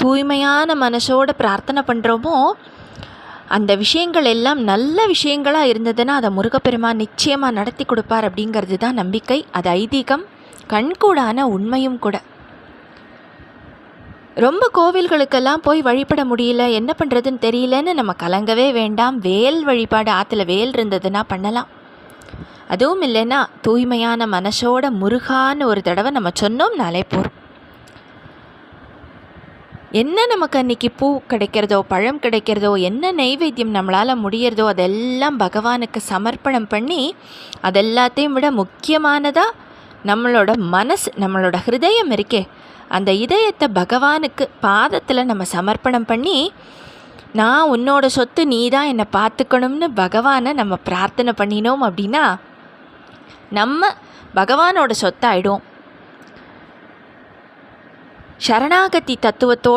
தூய்மையான மனசோட பிரார்த்தனை பண்ணுறோமோ அந்த விஷயங்கள் எல்லாம் நல்ல விஷயங்களாக இருந்ததுன்னா அதை முருகப்பெருமான் நிச்சயமாக நடத்தி கொடுப்பார் அப்படிங்கிறது தான் நம்பிக்கை. அது ஐதீகம், கண்கூடான உண்மையும் கூட. ரொம்ப கோவில்களுக்கெல்லாம் போய் வழிபட முடியல, என்ன பண்ணுறதுன்னு தெரியலன்னு நம்ம கலங்கவே வேண்டாம். வேல் வழிபாடு, ஆற்றுல வேல் இருந்ததுன்னா பண்ணலாம். அதுவும் இல்லைன்னா தூய்மையான மனசோட முருகான்னு ஒரு தடவை நம்ம சொன்னோம்னாலே போகிறோம். என்ன நமக்கு அன்றைக்கி பூ கிடைக்கிறதோ பழம் கிடைக்கிறதோ என்ன நெய்வேத்தியம் நம்மளால் முடியறதோ அதெல்லாம் பகவானுக்கு சமர்ப்பணம் பண்ணி, அதெல்லாத்தையும் விட முக்கியமானதாக நம்மளோட மனசு, நம்மளோட ஹிருதயம் இருக்கே, அந்த இதயத்தை பகவானுக்கு பாதத்தில் நம்ம சமர்ப்பணம் பண்ணி, நான் உன்னோட சொத்து, நீ தான் என்னை பார்த்துக்கணும்னு பகவானை நம்ம பிரார்த்தனை பண்ணினோம் அப்படின்னா நம்ம பகவானோட சொத்தாயிடும். சரணாகதி தத்துவத்தோடு